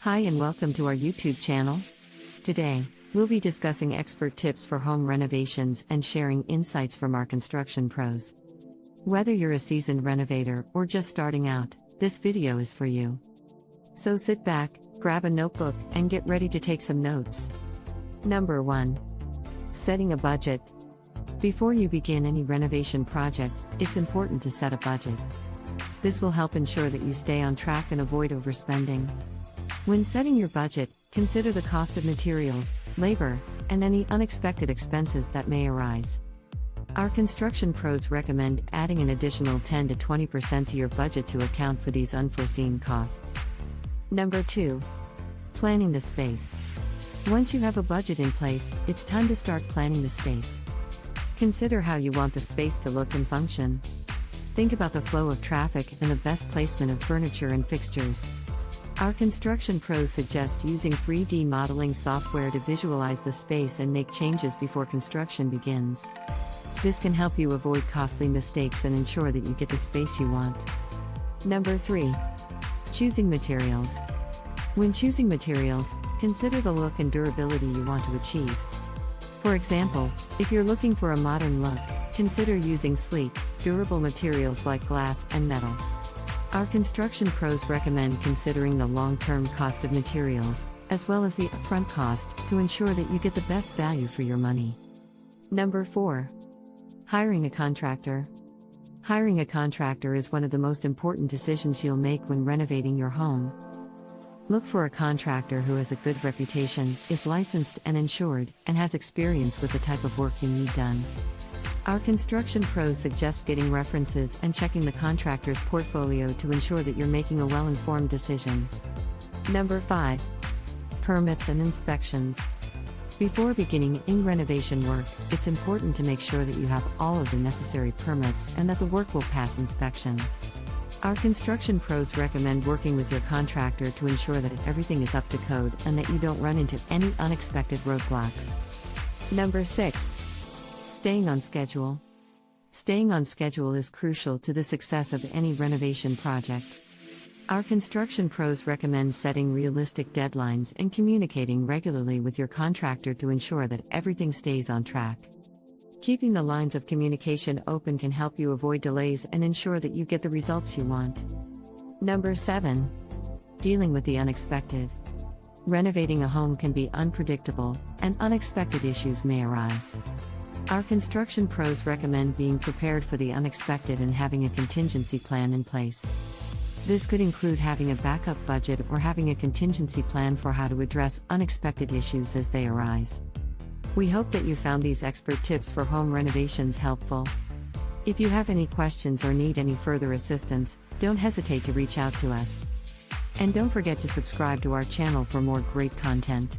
Hi and welcome to our YouTube channel. Today, we'll be discussing expert tips for home renovations and sharing insights from our construction pros. Whether you're a seasoned renovator or just starting out, this video is for you. So sit back, grab a notebook, and get ready to take some notes. Number 1. Setting a budget. Before you begin any renovation project, it's important to set a budget. This will help ensure that you stay on track and avoid overspending. When setting your budget, consider the cost of materials, labor, and any unexpected expenses that may arise. Our construction pros recommend adding an additional 10 to 20% to your budget to account for these unforeseen costs. Number 2. Planning the space. Once you have a budget in place, it's time to start planning the space. Consider how you want the space to look and function. Think about the flow of traffic and the best placement of furniture and fixtures. Our construction pros suggest using 3D modeling software to visualize the space and make changes before construction begins. This can help you avoid costly mistakes and ensure that you get the space you want. Number 3. Choosing materials. When choosing materials, consider the look and durability you want to achieve. For example, if you're looking for a modern look, consider using sleek, durable materials like glass and metal. Our construction pros recommend considering the long-term cost of materials, as well as the upfront cost, to ensure that you get the best value for your money. Number 4. Hiring a contractor. Hiring a contractor is one of the most important decisions you'll make when renovating your home. Look for a contractor who has a good reputation, is licensed and insured, and has experience with the type of work you need done. Our construction pros suggest getting references and checking the contractor's portfolio to ensure that you're making a well-informed decision. Number 5. Permits and inspections. Before beginning any renovation work, it's important to make sure that you have all of the necessary permits and that the work will pass inspection. Our construction pros recommend working with your contractor to ensure that everything is up to code and that you don't run into any unexpected roadblocks. Number 6. Staying on schedule. Staying on schedule is crucial to the success of any renovation project. Our construction pros recommend setting realistic deadlines and communicating regularly with your contractor to ensure that everything stays on track. Keeping the lines of communication open can help you avoid delays and ensure that you get the results you want. Number 7. Dealing with the unexpected. Renovating a home can be unpredictable, and unexpected issues may arise. Our construction pros recommend being prepared for the unexpected and having a contingency plan in place. This could include having a backup budget or having a contingency plan for how to address unexpected issues as they arise. We hope that you found these expert tips for home renovations helpful. If you have any questions or need any further assistance, don't hesitate to reach out to us. And don't forget to subscribe to our channel for more great content.